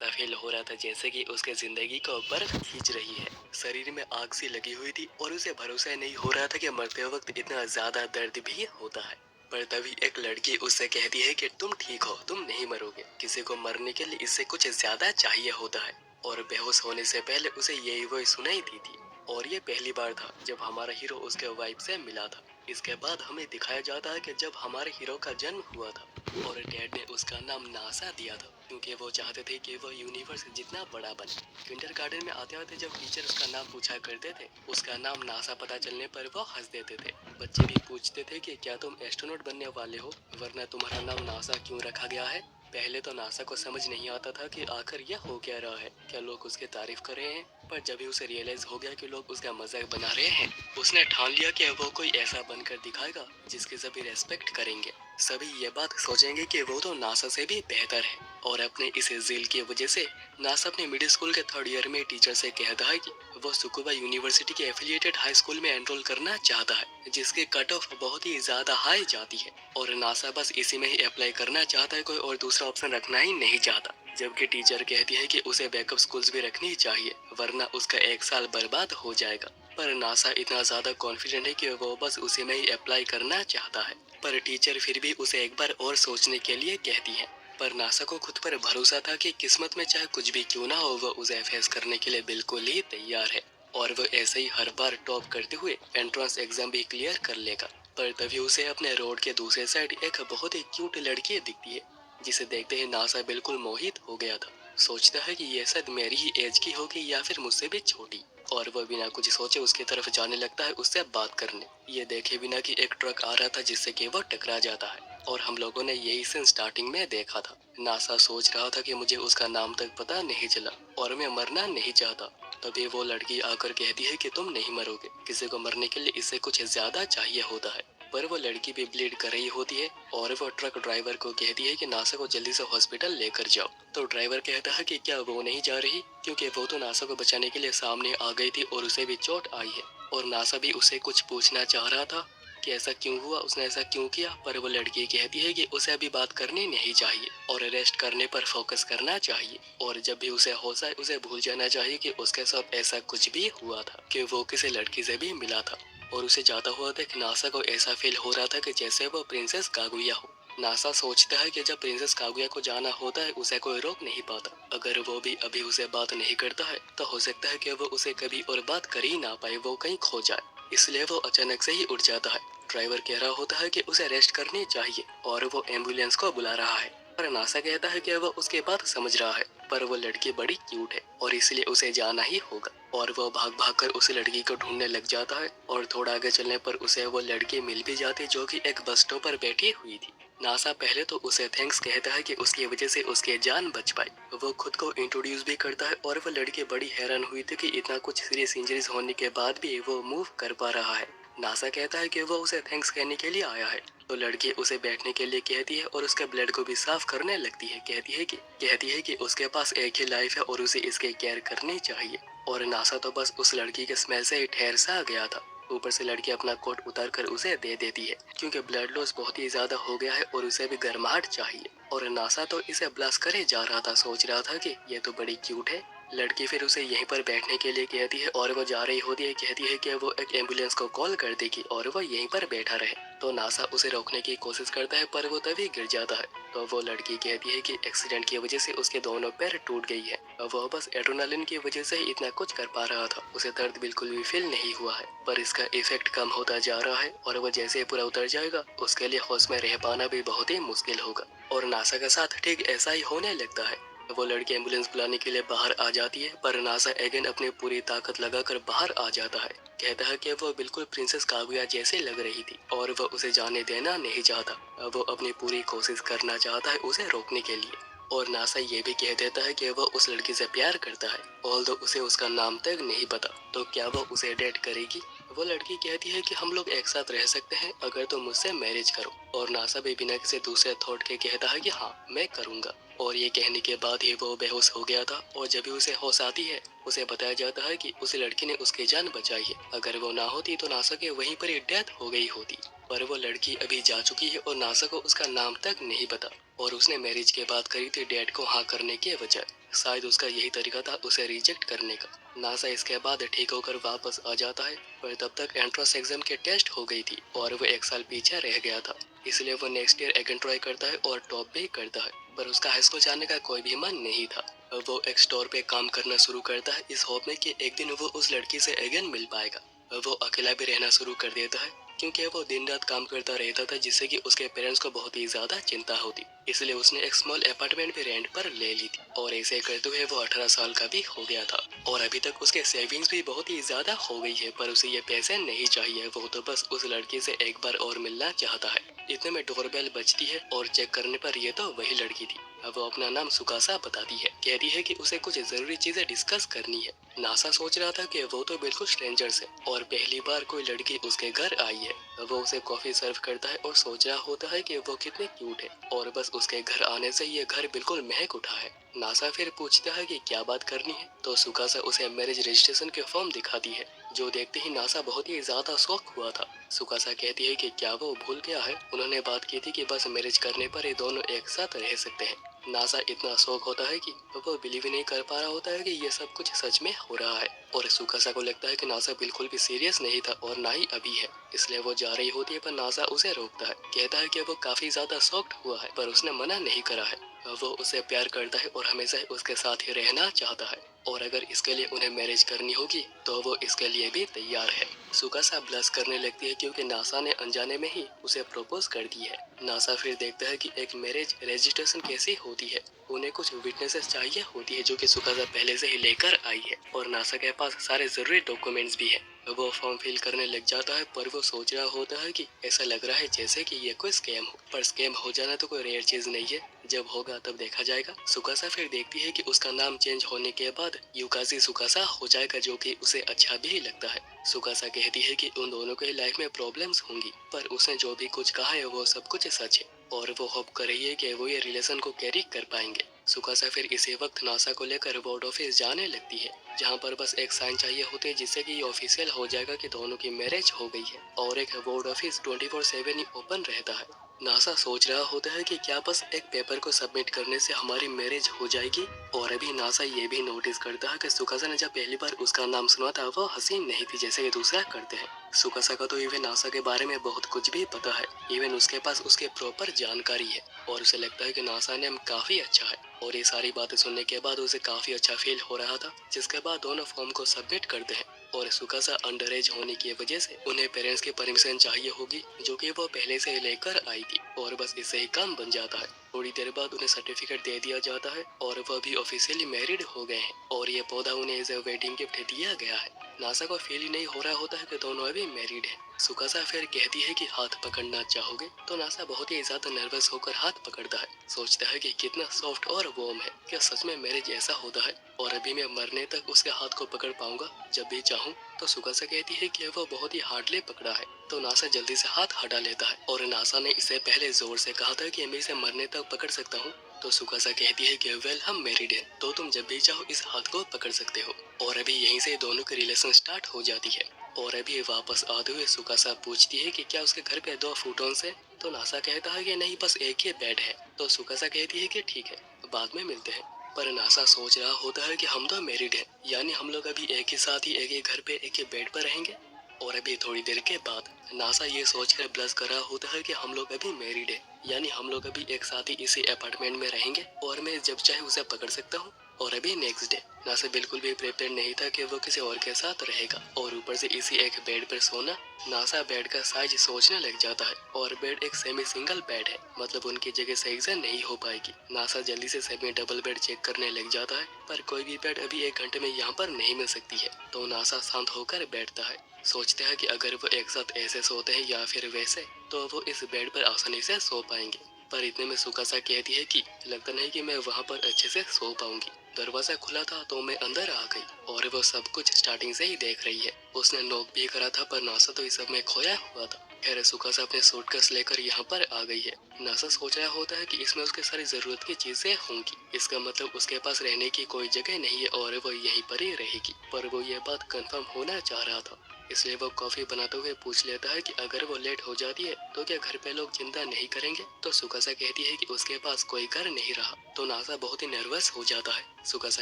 ऐसा फील हो रहा था जैसे कि उसके जिंदगी को बर्फ खींच रही है। शरीर में आग सी लगी हुई थी और उसे भरोसा नहीं हो रहा था कि मरते वक्त इतना ज्यादा दर्द भी होता है। पर तभी एक लड़की उससे कहती है कि तुम ठीक हो, तुम नहीं मरोगे। किसी को मरने के लिए इससे कुछ ज्यादा चाहिए होता है। और बेहोश होने से पहले उसे यही वही सुनाई दी थी। और ये पहली बार था जब हमारा हीरो उसके वाइफ से मिला था। इसके बाद हमें दिखाया जाता है कि जब हमारे हीरो का जन्म हुआ था और डैड ने उसका नाम नासा दिया था, क्योंकि वो चाहते थे कि वो यूनिवर्स जितना बड़ा बने। किंडरगार्टन में आते आते जब टीचर उसका नाम पूछा करते थे, उसका नाम नासा पता चलने पर वो हंस देते थे। बच्चे भी पूछते थे कि क्या तुम एस्ट्रोनॉट बनने वाले हो, वरना तुम्हारा नाम नासा क्यों रखा गया है। पहले तो नासा को समझ नहीं आता था कि आखिर यह हो क्या रहा है, क्या लोग उसकी तारीफ कर रहे हैं। पर जब भी उसे रियलाइज हो गया कि लोग उसका मजाक बना रहे हैं, उसने ठान लिया कि वो कोई ऐसा बनकर दिखाएगा जिसकी सभी रेस्पेक्ट करेंगे। सभी ये बात सोचेंगे कि वो तो नासा से भी बेहतर है। और अपने इस जिल की वजह से नासा अपने मिडिल स्कूल के थर्ड ईयर में टीचर से कहता है कि वो सुकुबा यूनिवर्सिटी के एफिलिएटेड हाई स्कूल में एनरोल करना चाहता है, जिसकी कट ऑफ बहुत ही ज्यादा हाई जाती है। और नासा बस इसी में ही अप्लाई करना चाहता है, कोई और दूसरा ऑप्शन रखना ही नहीं चाहता। जबकि टीचर कहती है कि उसे बैकअप स्कूल्स भी रखनी चाहिए, वरना उसका एक साल बर्बाद हो जाएगा। पर नासा इतना ज्यादा कॉन्फिडेंट है कि वो बस उसी में ही अप्लाई करना चाहता है। पर टीचर फिर भी उसे एक बार और सोचने के लिए कहती है। पर नासा को खुद पर भरोसा था कि किस्मत में चाहे कुछ भी क्यों ना हो, वो उसे फेस करने के लिए बिल्कुल ही तैयार है। और वो ऐसे ही हर बार टॉप करते हुए एंट्रेंस एग्जाम भी क्लियर कर लेगा। पर तभी उसे अपने रोड के दूसरे साइड एक बहुत ही क्यूट लड़की दिखती है, जिसे देखते ही नासा बिल्कुल मोहित हो गया था। सोचता है कि ये शायद मेरी ही एज की होगी या फिर मुझसे भी छोटी। और वह बिना कुछ सोचे उसकी तरफ जाने लगता है उससे बात करने, ये देखे बिना कि एक ट्रक आ रहा था जिससे कि वो टकरा जाता है। और हम लोगों ने यही सीन स्टार्टिंग में देखा था। नासा सोच रहा था कि मुझे उसका नाम तक पता नहीं चला और मैं मरना नहीं चाहता। तभी वो लड़की आकर कहती है कि तुम नहीं मरोगे, किसी को मरने के लिए इससे कुछ ज्यादा चाहिए होता है। पर वो लड़की भी ब्लीड कर रही होती है और वो ट्रक ड्राइवर को कहती है कि नासा को जल्दी से हॉस्पिटल लेकर जाओ। तो ड्राइवर कहता है कि क्या वो नहीं जा रही, क्योंकि वो तो नासा को बचाने के लिए सामने आ गई थी और उसे भी चोट आई है। और नासा भी उसे कुछ पूछना चाह रहा था कि ऐसा क्यों हुआ, उसने ऐसा क्यों किया। पर वो लड़की कहती है कि उसे अभी बात करनी नहीं चाहिए और रेस्ट करने पर फोकस करना चाहिए। और जब भी उसे होश आए उसे भूल जाना चाहिए कि उसके साथ ऐसा कुछ भी हुआ था, कि वो किसी लड़की से भी मिला था। और उसे जाता हुआ देख नासा को ऐसा फील हो रहा था कि जैसे वो प्रिंसेस कागुया हो। नासा सोचता है कि जब प्रिंसेस कागुया को जाना होता है उसे कोई रोक नहीं पाता। अगर वो भी अभी उसे बात नहीं करता है तो हो सकता है कि वो उसे कभी और बात कर ही ना पाए, वो कहीं खो जाए। इसलिए वो अचानक से ही उठ जाता है। ड्राइवर कह रहा होता है कि उसे रेस्ट करनी चाहिए और वो एम्बुलेंस को बुला रहा है। पर नासा कहता है कि वो उसके बात समझ रहा है, पर वो लड़की बड़ी क्यूट है और इसलिए उसे जाना ही होगा। और वो भाग भाग कर उस लड़की को ढूंढने लग जाता है और थोड़ा आगे चलने पर उसे वो लड़की मिल भी जाती जो कि एक बस स्टॉप पर बैठी हुई थी। नासा पहले तो उसे थैंक्स कहता है कि उसकी वजह से उसकी जान बच पाई। वो खुद को इंट्रोड्यूस भी करता है और वो लड़की बड़ी हैरान हुई थी कि इतना कुछ सीरियस इंजरीज होने के बाद भी वो मूव कर पा रहा है। नासा कहता है कि वो उसे थैंक्स कहने के लिए आया है। तो लड़की उसे बैठने के लिए कहती है और उसके ब्लड को भी साफ करने लगती है। कहती है कि उसके पास एक ही लाइफ है और उसे इसकी केयर करनी चाहिए। और नासा तो बस उस लड़की के स्मेल से ही ठहर सा गया था। ऊपर से लड़की अपना कोट उतार कर उसे दे देती है, क्योंकि ब्लड लॉस बहुत ही ज्यादा हो गया है और उसे भी गर्माहट चाहिए। और नासा तो इसे ब्लास्ट करे जा रहा था, सोच रहा था कि ये तो बड़ी क्यूट है। लड़की फिर उसे यहीं पर बैठने के लिए कहती है और वो जा रही होती है। कहती है कि वो एक एम्बुलेंस को कॉल कर देगी और वो यहीं पर बैठा रहे। तो नासा उसे रोकने की कोशिश करता है पर वो तभी गिर जाता है। तो वो लड़की कहती है कि एक्सीडेंट की वजह से उसके दोनों पैर टूट गई है। वो बस एड्रेनालिन की वजह से ही इतना कुछ कर पा रहा था, उसे दर्द बिल्कुल भी फील नहीं हुआ है। पर इसका इफेक्ट कम होता जा रहा है और वो जैसे ही पूरा उतर जाएगा उसके लिए होश में रह पाना भी बहुत ही मुश्किल होगा। और नासा के साथ ठीक ऐसा ही होने लगता है। वो लड़की एम्बुलेंस बुलाने के लिए बाहर आ जाती है, पर नासा अगेन अपनी पूरी ताकत लगाकर बाहर आ जाता है। कहता है कि वो बिल्कुल प्रिंसेस कागुया जैसे लग रही थी और वो उसे जाने देना नहीं चाहता। वो अपनी पूरी कोशिश करना चाहता है उसे रोकने के लिए। और नासा ये भी कह देता है कि वो उस लड़की से प्यार करता है, ऑल्दो उसे उसका नाम तक नहीं पता। तो क्या वो उसे डेट करेगी। वो लड़की कहती है कि हम लोग एक साथ रह सकते हैं अगर तुम मुझसे मैरिज करो। और नासा भी बिना किसी दूसरे थॉट के कहता है कि हाँ मैं करूँगा। और ये कहने के बाद ही वो बेहोश हो गया था। और जब भी उसे होश आती है उसे बताया जाता है कि उस लड़की ने उसकी जान बचाई है, अगर वो ना होती तो नासा के वहीं पर ही डेथ हो गई होती। पर वो लड़की अभी जा चुकी है और नासा को उसका नाम तक नहीं पता। और उसने मैरिज के बाद करी थी डैड को हाँ करने के बजाय। शायद उसका यही तरीका था उसे रिजेक्ट करने का। नासा इसके बाद ठीक होकर वापस आ जाता है, पर तब तक एंट्रेंस एग्जाम के टेस्ट हो गई थी और वो एक साल पीछे रह गया था। इसलिए वो नेक्स्ट ईयर अगेन ट्राई करता है और टॉप भी करता है, पर उसका हाई स्कूल जाने का कोई भी मन नहीं था। अब वो एक स्टोर पे काम करना शुरू करता है इस होप में कि एक दिन वो उस लड़की से अगेन मिल पाएगा। अब वो अकेला भी रहना शुरू कर देता है, क्योंकि वो दिन रात काम करता रहता था, जिससे कि उसके पेरेंट्स को बहुत ही ज्यादा चिंता होती। इसलिए उसने एक स्मॉल अपार्टमेंट भी रेंट पर ले ली थी और ऐसे करते हुए वो 18 साल का भी हो गया था। और अभी तक उसके सेविंग्स भी बहुत ही ज्यादा हो गई है, पर उसे ये पैसे नहीं चाहिए। वो तो बस उस लड़की से एक बार और मिलना चाहता है। इतने में डोरबेल बजती है और चेक करने पर ये तो वही लड़की थी। अब वो अपना नाम सुकासा बताती है, कहती है कि उसे कुछ जरूरी चीजें डिस्कस करनी है। नासा सोच रहा था कि वो तो बिल्कुल स्ट्रेंजर्स है और पहली बार कोई लड़की उसके घर आई है। वो उसे कॉफी सर्व करता है और सोच रहा होता है कि वो कितनी क्यूट है, और बस उसके घर आने से ये घर बिल्कुल महक उठा है। नासा फिर पूछता है कि क्या बात करनी है, तो सुकासा उसे मैरिज रजिस्ट्रेशन के फॉर्म दिखाती है, जो देखते ही नासा बहुत ही ज्यादा शॉक हुआ था। सुकासा कहती है कि क्या वो भूल गया है, उन्होंने बात की थी कि बस मैरिज करने पर ये दोनों एक साथ रह सकते हैं। नासा इतना शौक होता है कि वो बिलीव ही नहीं कर पा रहा होता है कि ये सब कुछ सच में हो रहा है। और सुकासा को लगता है कि नासा बिल्कुल भी सीरियस नहीं था और ना ही अभी है, इसलिए वो जा रही होती है, पर नासा उसे रोकता है। कहता है कि वो काफी ज्यादा शॉक्ड हुआ है, पर उसने मना नहीं करा है। वो उसे प्यार करता है और हमेशा उसके साथ ही रहना चाहता है, और अगर इसके लिए उन्हें मैरिज करनी होगी तो वो इसके लिए भी तैयार है। सुकासा ब्लश करने लगती है, क्योंकि नासा ने अनजाने में ही उसे प्रपोज कर दी है। नासा फिर देखता है कि एक मैरिज रजिस्ट्रेशन कैसी होती है। उन्हें कुछ विटनेसेस चाहिए होती है, जो कि सुकासा पहले से ही लेकर आई है, और नासा के पास सारे जरूरी डॉक्यूमेंट्स भी है। वो फॉर्म फिल करने लग जाता है, पर वो सोच रहा होता है कि ऐसा लग रहा है जैसे कि ये कोई स्कैम हो, पर स्कैम हो जाना तो कोई रेयर चीज नहीं है, जब होगा तब देखा जाएगा। सुकासा फिर देखती है कि उसका नाम चेंज होने के बाद युकाजी सुकासा हो जाएगा, जो कि उसे अच्छा भी लगता है। सुकासा कहती है कि उन दोनों के लाइफ में प्रॉब्लम्स होंगी, पर उसने जो भी कुछ कहा है वो सब कुछ सच है, और वो होप कर रही है कि वो ये रिलेशन को कैरी कर पाएंगे। सुकासा फिर इसी वक्त नासा को लेकर बोर्ड ऑफिस जाने लगती है, जहाँ पर बस एक साइन चाहिए होते हैं, जिससे कि ये ऑफिशियल हो जाएगा कि दोनों की मैरिज हो गई है। और एक बोर्ड ऑफिस 24/7 ही ओपन रहता है। नासा सोच रहा होता है कि क्या बस एक पेपर को सबमिट करने से हमारी मैरिज हो जाएगी। और अभी नासा ये भी नोटिस करता है कि सुकासा ने जब पहली बार उसका नाम सुना था वो हसीन नहीं थी, जैसे कि दूसरा करते हैं। सुकासा का तो इवन नासा के बारे में बहुत कुछ भी पता है, इवन उसके पास उसके प्रॉपर जानकारी है, और उसे लगता है कि नासा नेम काफी अच्छा है। और ये सारी बातें सुनने के बाद उसे काफी अच्छा फील हो रहा था। जिसके बाद दोनों फॉर्म को सबमिट करते हैं, और सुकासा अंडर एज होने की वजह से उन्हें पेरेंट्स की परमिशन चाहिए होगी, जो कि वो पहले से ही लेकर आई थी, और बस इससे ही काम बन जाता है। थोड़ी देर बाद उन्हें सर्टिफिकेट दे दिया जाता है और वह भी ऑफिशियली मैरिड हो गए हैं, और ये पौधा उन्हें एज ए वेडिंग गिफ्ट दिया गया है। नासा को फील ही नहीं हो रहा होता है कि दोनों अभी मैरिड हैं। सुकासा फिर कहती है कि हाथ पकड़ना चाहोगे, तो नासा बहुत ही ज्यादा नर्वस होकर हाथ पकड़ता है। सोचता है कि कितना सॉफ्ट और वार्म है, क्या सच में मैरिज ऐसा होता है, और अभी मैं मरने तक उसके हाथ को पकड़ पाऊंगा जब भी चाहूँ। तो सुकासा कहती है कि वो बहुत ही हार्डली पकड़ा है, तो नासा जल्दी से हाथ हटा लेता है, और नासा ने इससे पहले जोर से कहा था कि मैं इसे मरने तक पकड़ सकता हूँ। तो सुकासा कहती है कि वेल हम मैरिड हैं, तो तुम जब भी चाहो इस हाथ को पकड़ सकते हो। और अभी यहीं से दोनों की रिलेशन स्टार्ट हो जाती है। और अभी वापस आते हुए सुकासा पूछती है कि क्या उसके घर पे 2 फुटोन्स है, तो नासा कहता है कि नहीं, बस एक ही बेड है। तो सुकासा कहती है कि ठीक है, बाद में मिलते हैं। पर नासा सोच रहा होता है कि हम तो मैरिड हैं, यानी हम लोग अभी एक ही साथ ही एक ही घर पे एक ही बेड पर रहेंगे। और अभी थोड़ी देर के बाद नासा ये सोचकर ब्लश कर रहा होता है कि हम लोग अभी मैरिड है, यानी हम लोग अभी एक साथ ही इसी अपार्टमेंट में रहेंगे, और मैं जब चाहे उसे पकड़ सकता हूँ। और अभी नेक्स्ट डे नासा बिल्कुल भी प्रिपेयर नहीं था कि वो किसी और के साथ रहेगा, और ऊपर से इसी एक बेड पर सोना। नासा बेड का साइज सोचने लग जाता है, और बेड एक सेमी सिंगल बेड है, मतलब उनकी जगह सही से नहीं हो पाएगी। नासा जल्दी से सेमी डबल बेड चेक करने लग जाता है, पर कोई भी बेड अभी 1 घंटे में यहाँ पर नहीं मिल सकती है। तो नासा शांत होकर बैठता है, सोचते हैं कि अगर वो एक साथ ऐसे सोते हैं या फिर वैसे, तो वो इस बेड पर आसानी से सो पाएंगे। पर इतने में सुकासा कहती है कि लगता नहीं कि मैं वहाँ पर अच्छे से सो पाऊंगी। दरवाजा खुला था तो मैं अंदर आ गई, और वो सब कुछ स्टार्टिंग से ही देख रही है। उसने नॉक भी करा था, पर नासा तो इस सब में खोया हुआ था। खैर सुकासा अपने सूटकेस लेकर यहाँ पर आ गई है। नासा सोच रहा होता है कि इसमें उसके सारी जरूरत की चीजें होंगी, इसका मतलब उसके पास रहने की कोई जगह नहीं है और वो यहीं पर ही रहेगी। पर वो ये बात कंफर्म होना चाह रहा था, इसलिए वो कॉफी बनाते हुए पूछ लेता है कि अगर वो लेट हो जाती है तो क्या घर पे लोग चिंता नहीं करेंगे। तो सुकासा कहती है कि उसके पास कोई घर नहीं रहा। तो नासा बहुत ही नर्वस हो जाता है। सुकासा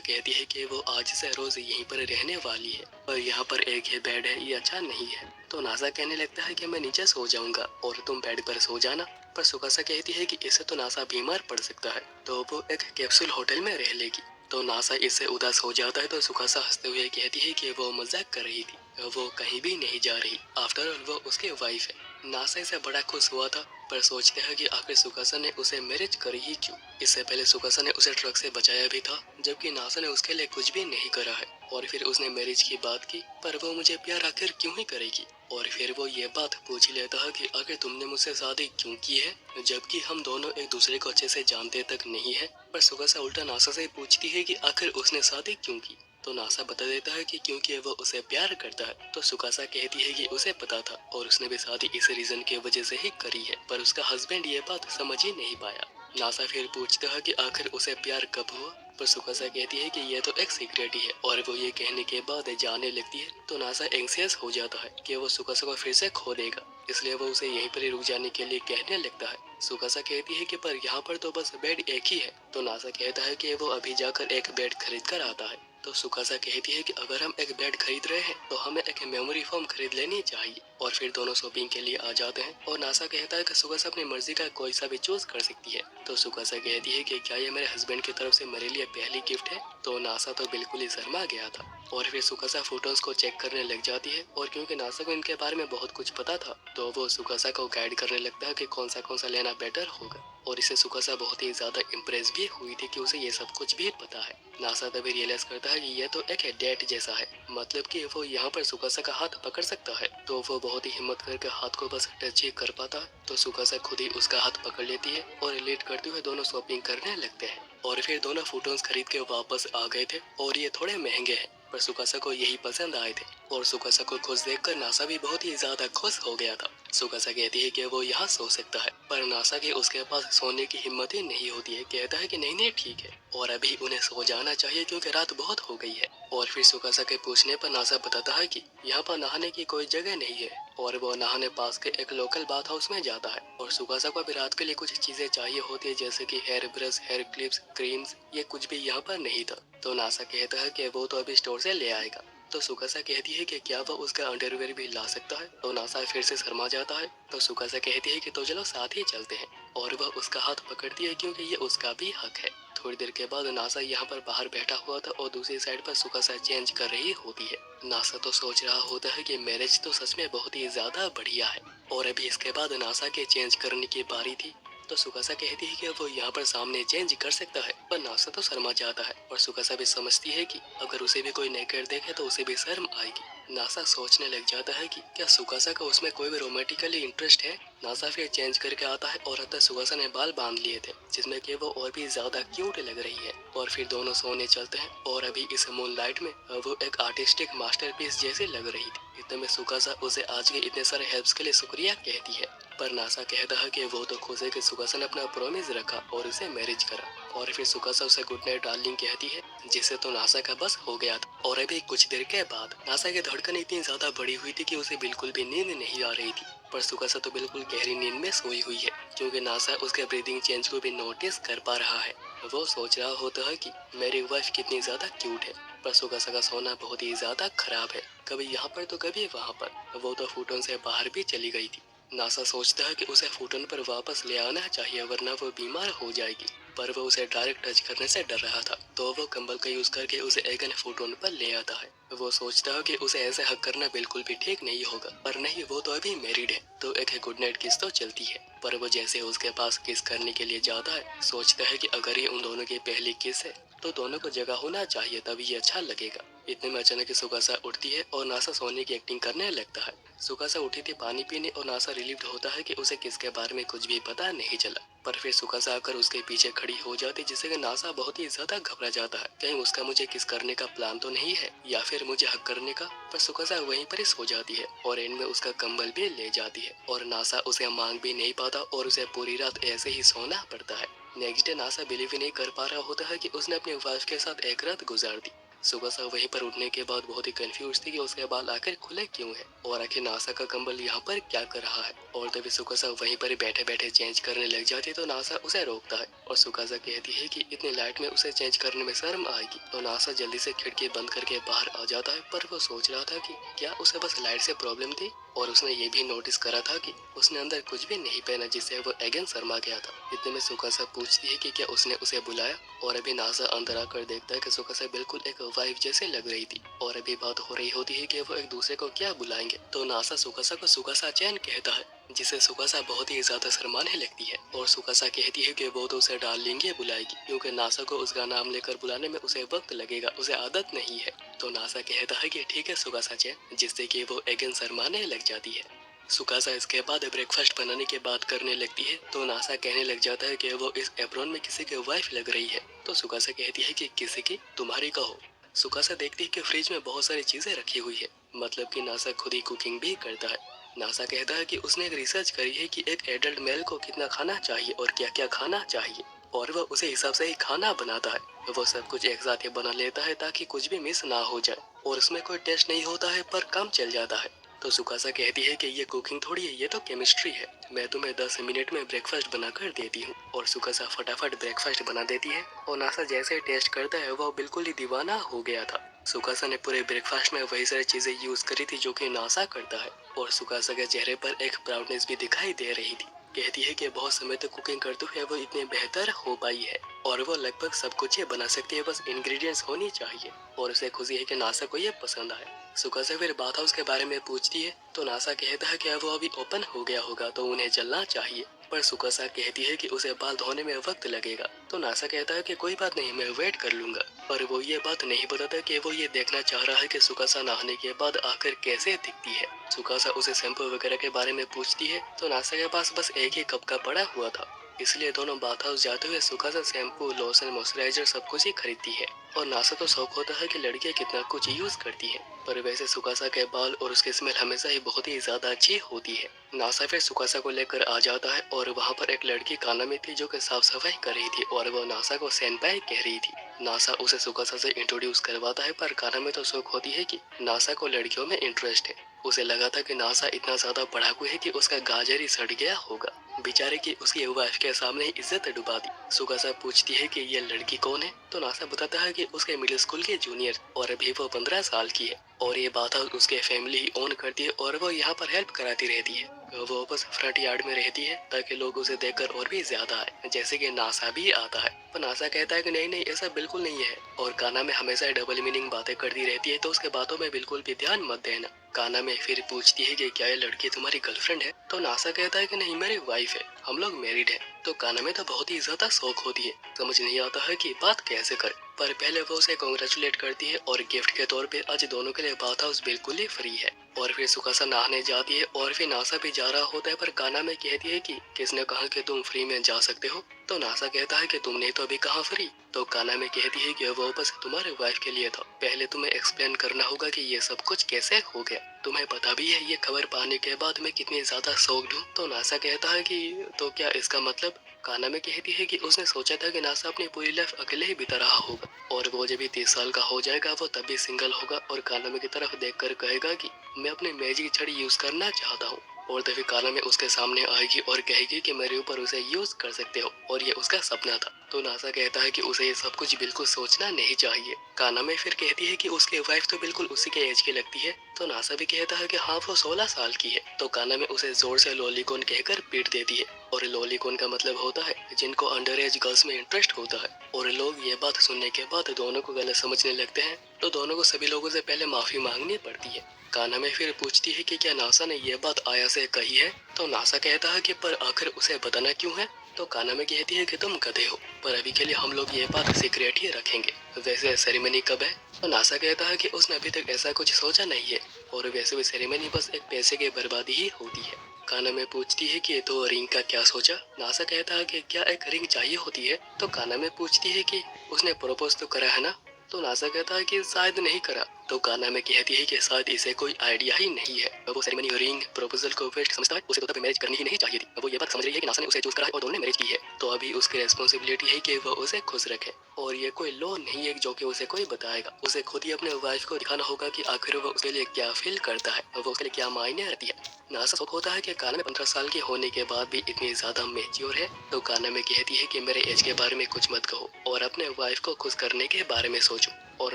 कहती है कि वो आज से रोज यहीं पर रहने वाली है और यहाँ पर एक ही बेड है, ये अच्छा नहीं है। तो नासा कहने लगता है कि मैं नीचे सो जाऊंगा और तुम बेड पर सो जाना। पर सुकासा कहती है कि इससे तो नासा बीमार पड़ सकता है, तो वो एक कैप्सूल होटल में रह लेगी। तो नासा इससे उदास हो जाता है। तो सुकासा हंसते हुए कहती है कि वो मजाक कर रही थी, वो कहीं भी नहीं जा रही। आफ्टर ऑल वो उसकी वाइफ है। नासा इसे बड़ा खुश हुआ था, पर सोचते हैं कि आखिर सुकासा ने उसे मैरिज करी ही क्यों। इससे पहले सुकासा ने उसे ट्रक से बचाया भी था, जबकि नासा ने उसके लिए कुछ भी नहीं करा है। और फिर उसने मैरिज की बात की, पर वो मुझे प्यार आखिर क्यों ही करेगी। और फिर वो ये बात पूछ लेता है कि आखिर तुमने मुझसे शादी क्यों की है, जबकि हम दोनों एक दूसरे को अच्छे से जानते तक नहीं है। पर सुकासा उल्टा नासा से पूछती है कि आखिर उसने शादी क्यों की। तो नासा बता देता है कि क्योंकि वो उसे प्यार करता है। तो सुकासा कहती है कि उसे पता था और उसने भी शादी इस रीजन की वजह से ही करी है, पर उसका हस्बैंड ये बात समझ ही नहीं पाया। नासा फिर पूछता है कि आखिर उसे प्यार कब हुआ। पर सुकासा कहती है कि ये तो एक सीक्रेट ही है, और वो ये कहने के बाद जाने लगती है। तो नासा एंग्जियस हो जाता है कि वो सुकासा को फिर से खो देगा, इसलिए वो उसे यहीं पर ही रुक जाने के लिए कहने लगता है। सुकासा कहती है कि पर यहाँ पर तो बस बेड एक ही है। तो नासा कहता है कि वो अभी जाकर एक बेड खरीद कर आता है। तो सुकासा कहती है कि अगर हम एक बेड खरीद रहे हैं तो हमें एक मेमोरी फोम खरीद लेनी चाहिए। और फिर दोनों शॉपिंग के लिए आ जाते हैं और नासा कहता है कि सुकासा अपनी मर्जी का कोई सा भी चूज कर सकती है। तो सुकासा कहती है कि क्या ये मेरे हस्बैंड की तरफ से मेरे लिए पहली गिफ्ट है। तो नासा तो बिल्कुल ही शर्मा गया था। और फिर सुकासा फोटोज को चेक करने लग जाती है, और क्योंकि नासा को इनके बारे में बहुत कुछ पता था, तो वो सुकासा को गाइड करने लगता है कि कौन सा लेना बेटर होगा। और इससे सुकासा बहुत ही ज्यादा इम्प्रेस भी हुई थी कि उसे ये सब कुछ भी पता है। नासा तभी रियलाइज करता है कि ये तो एक डेट जैसा है, मतलब कि वो यहाँ पर सुकासा का हाथ पकड़ सकता है। तो वो बहुत ही हिम्मत करके हाथ को बस टच ही कर पाता है। तो सुकासा खुद ही उसका हाथ पकड़ लेती है और रिलेट करते हुए दोनों शॉपिंग करने लगते हैं। और फिर दोनों फोटोज खरीद के वापस आ गए थे, और ये थोड़े महंगे हैं, पर सुकासा को यही पसंद आए थे। और सुकासा को खुश देखकर नासा भी बहुत ही ज्यादा खुश हो गया था। सुकासा कहती है कि वो यहाँ सो सकता है, पर नासा की उसके पास सोने की हिम्मत ही नहीं होती है। कहता है कि नहीं नहीं ठीक है, और अभी उन्हें सो जाना चाहिए क्योंकि रात बहुत हो गई है। और फिर सुकासा के पूछने पर नासा बताता है कि यहाँ पर नहाने की कोई जगह नहीं है, और वो नहाने पास के एक लोकल बाथ हाउस में जाता है। और सुकासा को अभी रात के लिए कुछ चीजें चाहिए होती है, जैसे कि hair brush, hair clips, creams, ये कुछ भी यहाँ पर नहीं था। तो नासा कहता है कि वो तो अभी स्टोर से ले आएगा। तो सुकासा कहती है कि क्या वो उसका अंडरवेयर भी ला सकता है। तो नासा फिर से शर्मा जाता है। तो सुकासा कहती है कि तो चलो साथ ही चलते हैं, और वह उसका हाथ पकड़ती है क्योंकि ये उसका भी हक है। थोड़ी देर के बाद नासा यहाँ पर बाहर बैठा हुआ था और दूसरी साइड पर सुकासा चेंज कर रही होती है। नासा तो सोच रहा होता है कि मैरिज तो सच में बहुत ही ज्यादा बढ़िया है, और अभी इसके बाद नासा के चेंज करने की बारी थी। तो सुकासा कहती है कि वो यहाँ पर सामने चेंज कर सकता है, पर नासा तो शर्मा जाता है। और सुकासा भी समझती है कि अगर उसे भी कोई नेकेड देखे तो उसे भी शर्म आएगी। नासा सोचने लग जाता है कि क्या सुकासा का उसमें कोई भी रोमांटिकली इंटरेस्ट है। नासा फिर चेंज करके आता है और अंदर सुकासा ने बाल बांध लिए थे, जिसमें कि वो और भी ज्यादा क्यूट लग रही है। और फिर दोनों सोने चलते हैं, और अभी इस मूनलाइट में वो एक आर्टिस्टिक मास्टरपीस जैसे लग रही थी। इतने में सुकासा उसे आज के इतने सारे हेल्प्स के लिए शुक्रिया कहती है। पर नासा कहता है कि वो तो खुश है कि सुकासा ने अपना प्रॉमिस रखा और उसे मैरिज करा। और फिर सुकासा उसे गुड नाइट डार्लिंग कहती है, जिससे तो नासा का बस हो गया था। और अभी कुछ देर के बाद नासा की धड़कन इतनी ज्यादा बड़ी हुई थी कि उसे बिल्कुल भी नींद नहीं आ रही थी। पर सुकासा तो बिल्कुल गहरी नींद में सोई हुई है, क्योंकि नासा उसके ब्रीदिंग चेंज को भी नोटिस कर पा रहा है। वो सोच रहा होता है कि मेरी वाइफ कितनी ज्यादा क्यूट है। पर सुकासा का सोना बहुत ही ज्यादा खराब है, कभी यहाँ पर तो कभी वहाँ पर। वो तो फूटन से बाहर भी चली गई थी। नासा सोचता है कि उसे फूटन पर वापस ले आना चाहिए, वरना वो बीमार हो जाएगी। पर वो उसे डायरेक्ट टच करने से डर रहा था, तो वो कंबल का यूज करके उसे एगन फूटन पर ले आता है। वो सोचता है कि उसे ऐसे हक करना बिल्कुल भी ठीक नहीं होगा, पर नहीं, वो तो अभी मैरिड है, तो एक गुड नाइट किस तो चलती है। पर वो जैसे उसके पास किस करने के लिए जाता है, सोचता है कि अगर ये उन दोनों की पहली किस है तो दोनों को जगह होना चाहिए, तभी ये अच्छा लगेगा। इतने में अचानक सुकासा उठती है और नासा सोने की एक्टिंग करने लगता है। सुकासा उठी थी पानी पीने, और नासा रिलीव्ड होता है कि उसे किसके बारे में कुछ भी पता नहीं चला। पर फिर सुकासा आकर उसके पीछे खड़ी हो जाती, जिससे कि नासा बहुत ही ज्यादा घबरा जाता है, कहीं उसका मुझे किस करने का प्लान तो नहीं है, या फिर मुझे हक करने का। पर सुकासा वहीं पर ही सो जाती है और एंड में उसका कंबल भी ले जाती है, और नासा उसे मांग भी नहीं पाता और उसे पूरी रात ऐसे ही सोना पड़ता है। नेक्स्ट डे नासा बिलीव ही नहीं कर पा रहा होता है कि उसने अपनी वाइफ के साथ एक रात गुजार दी। सुकासा वहीं पर उठने के बाद बहुत ही कंफ्यूज थी कि उसके बाल आखिर खुले क्यों है और आखिर नासा का कंबल यहाँ पर क्या कर रहा है। और तभी सुकासा वहीं पर बैठे बैठे चेंज करने लग जाती तो नासा उसे रोकता है और सुकासा कहती है कि इतनी लाइट में उसे चेंज करने में शर्म आएगी। तो नासा जल्दी से खिड़की बंद करके बाहर आ जाता है, पर वो सोच रहा था कि क्या उसे बस लाइट से प्रॉब्लम थी और उसने ये भी नोटिस करा था कि उसने अंदर कुछ भी नहीं पहना जिससे वो अगेन शर्मा गया था। इतने में सुकासा पूछती है कि क्या उसने उसे बुलाया और अभी नासा अंदर आकर देखता है कि सुकासा बिल्कुल एक वाइफ जैसे लग रही थी और अभी बात हो रही होती है कि वो एक दूसरे को क्या बुलाएंगे। तो नासा सुकासा को सुकासा चैन कहता है, जिसे सुकासा बहुत ही ज्यादा शर्माने लगती है और सुकासा कहती है कि वो तो उसे डार्लिंग ही बुलाएगी क्योंकि नासा को उसका नाम लेकर बुलाने में उसे वक्त लगेगा, उसे आदत नहीं है। तो नासा कहता है कि ठीक है सुकासा चैन, जिससे कि वो अगेन शर्माने लग जाती है। सुकासा इसके बाद ब्रेकफास्ट बनाने की बात करने लगती है तो नासा कहने लग जाता है कि वो इस एप्रोन में किसी की वाइफ लग रही है। तो सुकासा कहती है कि किसी की, तुम्हारी कहो। सुकासा देखती है कि फ्रिज में बहुत सारी चीजें रखी हुई है, मतलब कि नासा खुद ही कुकिंग भी करता है। नासा कहता है कि उसने एक रिसर्च करी है कि एक एडल्ट मेल को कितना खाना चाहिए और क्या क्या खाना चाहिए और वह उसे हिसाब से ही खाना बनाता है। वो सब कुछ एक साथ ही बना लेता है ताकि कुछ भी मिस ना हो जाए और उसमें कोई टेस्ट नहीं होता है पर काम चल जाता है। तो सुकासा कहती है कि ये कुकिंग थोड़ी है, ये तो केमिस्ट्री है, मैं तुम्हें 10 मिनट में ब्रेकफास्ट बनाकर देती हूँ। और सुकासा फटाफट ब्रेकफास्ट बना देती है और नासा जैसे ही टेस्ट करता है वह बिल्कुल ही दीवाना हो गया था। सुकासा ने पूरे ब्रेकफास्ट में वही सारी चीजें यूज करी थी जो कि नासा करता है और सुकासा के चेहरे पर एक प्राउडनेस भी दिखाई दे रही थी। कहती है कि बहुत समय तक कुकिंग करते हुए वो इतने बेहतर हो पाई है और वो लगभग सब कुछ ये बना सकती है, बस इंग्रेडिएंट्स होनी चाहिए। और उसे खुशी है कि नासा को ये पसंद आए। सुकासा फिर बाथ हाउस के बारे में पूछती है तो नासा कहता है कि वो अभी ओपन हो गया होगा तो उन्हें चलना चाहिए, पर सुकासा कहती है कि उसे बाल धोने में वक्त लगेगा। तो नासा कहता है कि कोई बात नहीं, मैं वेट कर लूंगा, पर वो ये बात नहीं बताता कि वो ये देखना चाह रहा है कि सुकासा नहाने के बाद आकर कैसे दिखती है। सुकासा उसे शैम्पू वगैरह के बारे में पूछती है तो नासा के पास बस एक ही कप का पड़ा हुआ था, इसलिए दोनों बाथ हाउस जाते हुए सुकासा शैम्पू, लोशन, मॉइस्चराइजर सब कुछ ही खरीदती है। और नासा तो शौक होता है कि लड़कियां कितना कुछ यूज करती है, पर वैसे सुकासा के बाल और उसकी स्मेल हमेशा ही बहुत ही ज्यादा अच्छी होती है। नासा फिर सुकासा को लेकर आ जाता है और वहाँ पर एक लड़की काना में थी जो कि साफ सफाई कर रही थी और वो नासा को सेनपाई कह रही थी। नासा उसे सुकासा से इंट्रोड्यूस करवाता है, पर काना में तो शौक होती है कि नासा को लड़कियों में इंटरेस्ट है। उसे लगा था कि नासा इतना ज्यादा पढ़ाकू है कि उसका गाजर ही सड़ गया होगा। बेचारे की उसकी वाइफ के सामने ही इज्जत डुबा दी। सुकासा पूछती है कि ये लड़की कौन है तो नासा बताता है कि उसके मिडिल स्कूल के जूनियर और अभी वो 15 साल की है और ये बात उसके फैमिली ही ओन करती है और वो यहाँ पर हेल्प कराती रहती है। वो बस फ्रंट यार्ड में रहती है ताकि लोग उसे देखकर और भी ज्यादा आए, जैसे कि नासा भी आता है। पर नासा कहता है कि नहीं नहीं, ऐसा बिल्कुल नहीं है और काना में हमेशा डबल मीनिंग बातें करती रहती है तो उसके बातों में बिल्कुल भी ध्यान मत देना। काना में फिर पूछती है कि क्या ये लड़की तुम्हारी गर्लफ्रेंड है तो नासा कहता है कि नहीं, मेरी वाइफ है, हम लोग मैरिड हैं। तो काना में तो बहुत ही ज्यादा शौक होती है, समझ नहीं आता है कि बात कैसे करे, पर पहले वो उसे कॉन्ग्रेचुलेट करती है और गिफ्ट के तौर पे आज दोनों के लिए बाथ हाउस बिल्कुल ही फ्री है। और फिर सुकासा नहाने जाती है और फिर नासा भी जा रहा होता है, पर काना में कहती है कि किसने कहा कि तुम फ्री में जा सकते हो। तो नासा कहता है कि तुमने तो अभी कहा फ्री। तो काना में कहती है कि वो बस तुम्हारे वाइफ के लिए था, पहले तुम्हें एक्सप्लेन करना होगा कि ये सब कुछ कैसे हो गया। तुम्हें पता भी है ये खबर पाने के बाद मैं कितनी ज्यादा शॉक्ड हूँ। तो नासा कहता है कि तो क्या इसका मतलब। काना में कहती है कि उसने सोचा था कि नासा अपनी पूरी लाइफ अकेले ही बिता रहा होगा और वो जब भी 30 साल का हो जाएगा वो तब भी सिंगल होगा और काना में की तरफ देखकर कहेगा कि मैं अपनी मैजिक छड़ी यूज करना चाहता हूँ। और तभी काना में उसके सामने आएगी और कहेगी कि मेरे ऊपर उसे यूज कर सकते हो और ये उसका सपना था। तो नासा कहता है कि उसे ये सब कुछ बिल्कुल सोचना नहीं चाहिए। काना में फिर कहती है कि उसकी वाइफ तो बिल्कुल उसी के एज की लगती है। तो नासा भी कहता है कि हाँ वो 16 साल की है। तो काना में उसे जोर से लॉलीकॉन कहकर पीट देती है और लॉलीकॉन का मतलब होता है जिनको अंडर एज गर्ल्स में इंटरेस्ट होता है। और लोग ये बात सुनने के बाद दोनों को गलत समझने लगते हैं तो दोनों को सभी लोगों से पहले माफी मांगनी पड़ती है। काना में फिर पूछती है कि क्या नासा ने ये बात आया से कही है। तो नासा कहता है कि पर आखिर उसे बताना क्यों है। तो काना में कहती है कि तुम गधे हो, पर अभी के लिए हम लोग ये बात सीक्रेट ही रखेंगे। वैसे सेरेमनी कब है। तो नासा कहता है कि उसने अभी तक ऐसा कुछ सोचा नहीं है और वैसे भी सेरेमनी बस एक पैसे की बर्बादी ही होती है। काना में पूछती है कि तो रिंग का क्या सोचा। नासा कहता है कि क्या एक रिंग चाहिए होती है। तो काना में पूछती है कि उसने प्रपोज तो करा है ना। तो नासा कहता है कि शायद नहीं करा। तो काना में कहती है कि शायद इसे कोई आइडिया ही नहीं है। वो सेरेमनी रिंग प्रपोजल को वेस्ट समझता है, उसे तो तब मैरिज करनी ही नहीं चाहिए थी। वो ये बात समझ रही है कि नासा ने उसे चूज करा है और दोनों ने मैरिज की है, तो अभी उसकी रेस्पॉन्सिबिलिटी है कि वो उसे खुश रखे। और ये कोई लॉ नहीं है जो कि उसे कोई बताएगा, उसे खुद ही अपने वाइफ को दिखाना होगा कि आखिर वो उसके लिए क्या फील करता है, वो उसके लिए क्या मायने रखती है। नासा शौक होता है कि काना में 15 साल की होने के बाद भी इतनी ज्यादा मेच्योर है। तो काना में कहती है कि मेरे एज के बारे में कुछ मत कहो और अपने वाइफ को खुश करने के बारे में सोचो। और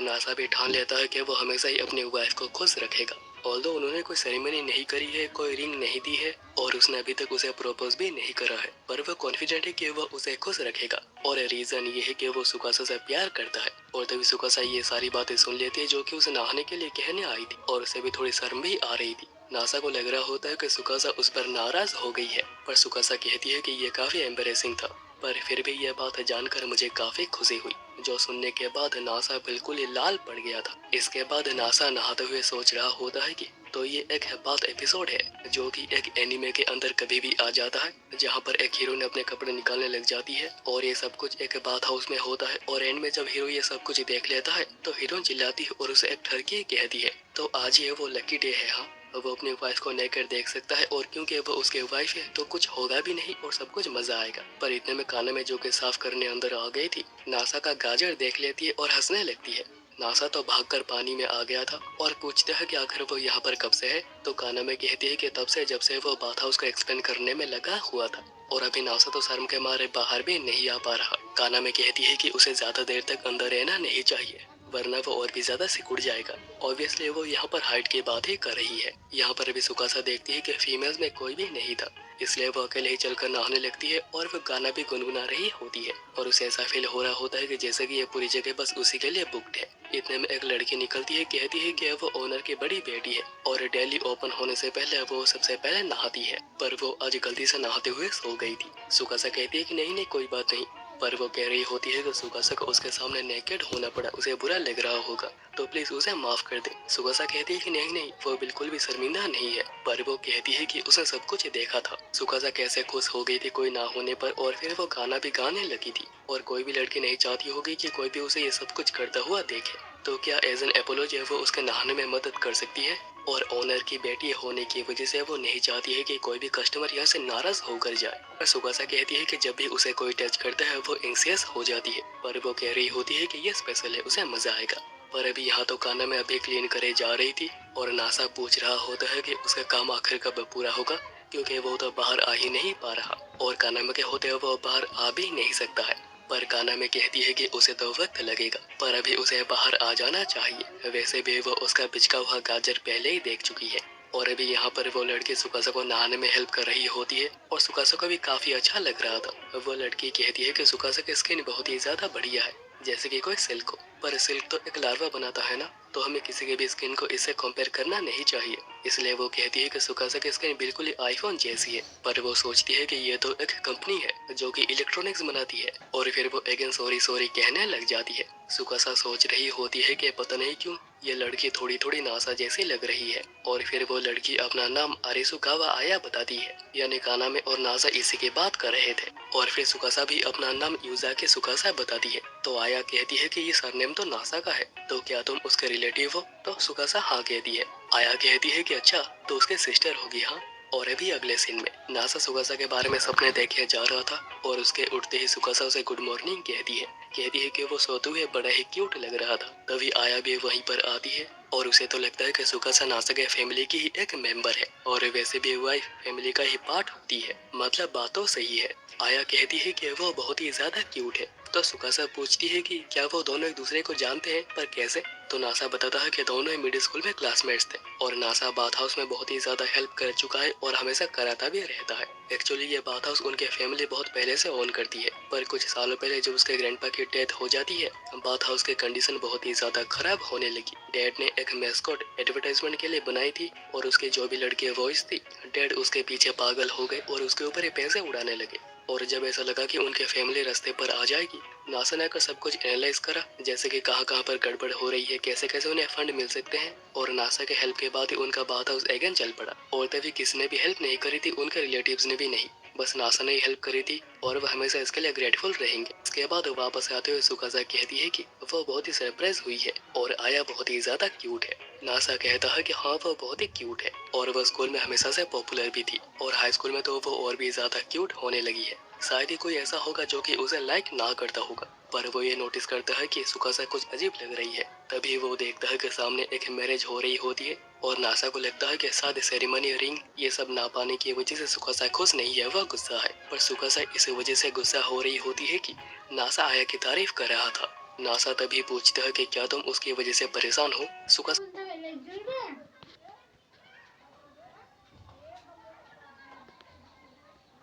नासा भी ठान लेता है कि वो हमेशा ही अपनी वाइफ को खुश रखेगा। ऑल्दो उन्होंने कोई सेरेमनी नहीं करी है, कोई रिंग नहीं दी है और उसने अभी तक उसे प्रपोज भी नहीं करा है, पर वो कॉन्फिडेंट है कि वो उसे खुश रखेगा। और रीजन ये है कि वो सुकासा से प्यार करता है। और तभी सुकासा ये सारी बातें सुन लेती है जो कि उसे नहाने के लिए कहने आई थी, और उसे भी थोड़ी शर्म भी आ रही थी। नासा को लग रहा होता है कि सुकासा उस पर नाराज हो गई है, पर सुकासा कहती है कि ये काफी एम्बेरेसिंग था, पर फिर भी यह बात जानकर मुझे काफी खुशी हुई। जो सुनने के बाद नासा बिल्कुल ही लाल पड़ गया था। इसके बाद नासा नहाते हुए सोच रहा होता है कि तो ये एक बात एपिसोड है जो कि एक एनिमे के अंदर कभी भी आ जाता है, जहाँ पर एक हीरोइन अपने कपड़े निकालने लग जाती है और ये सब कुछ एक बाथ हाउस में होता है। और एंड में जब हीरो ये सब कुछ देख लेता है तो हीरोइन चिल्लाती है और उसे एक ठरकी कहती है, तो आज ये वो लकी डे है। हाँ, वो अपनी वाइफ को नेकेड देख सकता है और क्योंकि वो उसके वाइफ है तो कुछ होगा भी नहीं और सब कुछ मजा आएगा। पर इतने में काना में जो कि साफ करने अंदर आ गई थी, नासा का गाजर देख लेती है और हंसने लगती है। नासा तो भागकर पानी में आ गया था और पूछता है कि आखिर वो यहाँ पर कब से है। तो काना में कहती है कि तब से जब से वो बाथ हाउस को एक्सप्लेन करने में लगा हुआ था। और अभी नासा तो शर्म के मारे बाहर भी नहीं आ पा रहा। काना में कहती है कि उसे ज्यादा देर तक अंदर रहना नहीं चाहिए, वरना वो और भी ज्यादा सिकुड़ जाएगा। ऑब्वियसली वो यहाँ पर हाइट की बात ही कर रही है। यहाँ पर अभी सुकासा देखती है कि फीमेल्स में कोई भी नहीं था, इसलिए वो अकेले ही चलकर नहाने लगती है और वो गाना भी गुनगुना रही होती है। और उसे ऐसा फील हो रहा होता है कि जैसे कि ये पूरी जगह बस उसी के लिए बुक्ड है। इतने में एक लड़की निकलती है, कहती है कि वो ओनर की बड़ी बेटी है और डेली ओपन होने से पहले वो सबसे पहले नहाती है, पर वो आज गलती से नहाते हुए सो गई थी। सुकासा कहती है कि नहीं नहीं कोई बात नहीं, पर वो कह रही होती है कि सुकासा को उसके सामने नेकेड होना पड़ा, उसे बुरा लग रहा होगा, तो प्लीज उसे माफ कर दे। सुकासा कहती है कि नहीं नहीं, वो बिल्कुल भी शर्मिंदा नहीं है, पर वो कहती है कि उसने सब कुछ देखा था। सुकासा कैसे खुश हो गई थी कोई ना होने पर, और फिर वो गाना भी गाने लगी थी। और कोई भी लड़की नहीं चाहती होगी कि कोई भी उसे ये सब कुछ करता हुआ देखे, तो क्या एज एन एपोलॉजी वो उसके नहाने में मदद कर सकती है। और ओनर की बेटी होने की वजह से वो नहीं चाहती है कि कोई भी कस्टमर यहाँ से नाराज होकर जाए। पर सुकासा कहती है कि जब भी उसे कोई टच करता है वो एंग्जियस हो जाती है, पर वो कह रही होती है कि ये स्पेशल है, उसे मजा आएगा। पर अभी यहाँ तो काना में अभी क्लीन करे जा रही थी और नासा पूछ रहा होता है कि उसका काम आखिर कब पूरा होगा, क्योंकि वो तो बाहर आ ही नहीं पा रहा और काना में के होते हुए वो बाहर आ भी नहीं सकता है। पर काना में कहती है कि उसे तो वक्त लगेगा, पर अभी उसे बाहर आ जाना चाहिए। वैसे भी वो उसका बिचका हुआ गाजर पहले ही देख चुकी है। और अभी यहाँ पर वो लड़की सुकासा को नहाने में हेल्प कर रही होती है और सुकासा को भी काफी अच्छा लग रहा था। वो लड़की कहती है कि सुकासा की स्किन बहुत ही ज्यादा बढ़िया है, जैसे कि कोई सिल्क हो, पर सिल्क तो एक लार्वा बनाता है ना, तो हमें किसी के भी स्किन को इससे कंपेयर करना नहीं चाहिए। इसलिए वो कहती है कि सुकासा की स्किन बिल्कुल ही आईफोन जैसी है, पर वो सोचती है कि ये तो एक कंपनी है जो कि इलेक्ट्रॉनिक्स बनाती है, और फिर वो अगेन सॉरी सॉरी कहने लग जाती है। सुकासा सोच रही होती है कि पता नहीं क्यों ये लड़की थोड़ी थोड़ी नासा जैसी लग रही है। और फिर वो लड़की अपना नाम अरिसुकावा आया बताती है, यानी काना में और नासा इसी की बात कर रहे थे। और फिर सुकासा भी अपना नाम यूजाकी सुकासा बताती है। तो आया कहती है कि ये सरनेम तो नासा का है, तो क्या तुम उसके रिलेटिव हो? तो सुकासा हाँ कहती है। आया कहती है कि अच्छा, तो उसके सिस्टर होगी। हाँ। और अभी अगले सीन में नासा सुकासा के बारे में सपने देखे जा रहा था और उसके उठते ही सुकासा उसे गुड मॉर्निंग कहती है। कहती है कि वो सोते हुए बड़ा ही क्यूट लग रहा था। तभी आया भी वहीं पर आती है और उसे तो लगता है कि सुकासा नासा के फैमिली की ही एक मेंबर है, और वैसे भी वाइफ फैमिली का ही पार्ट होती है, मतलब बात तो सही है। आया कहती है कि वो बहुत ही ज्यादा क्यूट है। तो सुकासा पूछती है कि क्या वो दोनों एक दूसरे को जानते हैं, पर कैसे? तो नासा बताता है कि दोनों ही मिडिल स्कूल में क्लासमेट्स थे और नासा बाथ हाउस में बहुत ही ज्यादा हेल्प कर चुका है और हमेशा कराता भी रहता है। एक्चुअली ये बाथ हाउस उनके फैमिली बहुत पहले से ओन करती है, पर कुछ सालों पहले जब उसके ग्रैंडपा की डेथ हो जाती है, बाथ हाउस की कंडीशन बहुत ही ज्यादा खराब होने लगी। डैड ने एक मैस्कॉट एडवर्टाइजमेंट के लिए बनाई थी और उसकी जो भी लड़की वॉइस थी, डैड उसके पीछे पागल हो गए और उसके ऊपर ही पैसे उड़ाने लगे। और जब ऐसा लगा कि उनके फैमिली रास्ते पर आ जाएगी, नासा ने सब कुछ एनालाइज करा, जैसे कि कहाँ कहाँ पर गड़बड़ हो रही है, कैसे कैसे उन्हें फंड मिल सकते हैं, और नासा के हेल्प के बाद ही उनका बाथ हाउस अगेन चल पड़ा। और तभी किसी ने भी हेल्प नहीं करी थी, उनके रिलेटिव्स ने भी नहीं। बस नासा ने हेल्प करी थी और वह हमेशा इसके लिए ग्रेटफुल रहेंगे। इसके बाद वापस आते हुए सुकासा कहती है कि वो बहुत ही सरप्राइज हुई है और आया बहुत ही ज्यादा क्यूट है। नासा कहता है कि हाँ वो बहुत ही क्यूट है और वह स्कूल में हमेशा से पॉपुलर भी थी और हाई स्कूल में तो वो और भी ज्यादा क्यूट होने लगी है। शायद ही कोई ऐसा होगा जो कि उसे लाइक ना करता होगा, पर वो ये नोटिस करता है कि सुकासा कुछ अजीब लग रही है। तभी वो देखता है कि सामने एक मैरिज हो रही होती है और नासा को लगता है कि शायद सेरेमनी रिंग ये सब ना पाने की वजह से सुकासा खुश नहीं है, वह गुस्सा है। पर सुकासा इस वजह से गुस्सा हो रही होती है कि नासा आया की तारीफ कर रहा था। नासा तभी पूछता है कि क्या तुम उसकी वजह से परेशान हो। सुकासा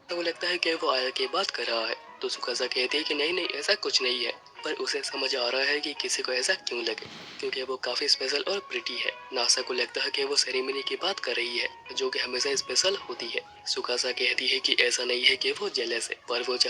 तो लगता है कि वो आया की बात कर रहा है, तो सुकासा कहती है कि नहीं नहीं ऐसा कुछ नहीं है। पर उसे समझ आ रहा है कि किसी को ऐसा क्यों लगे, क्योंकि वो काफी स्पेशल और प्रिटी है। नासा को लगता है कि वो सेरेमनी की बात कर रही है जो कि हमेशा स्पेशल होती है। सुकासा कहती है कि ऐसा नहीं है कि वो जेलस है, पर वो चाहती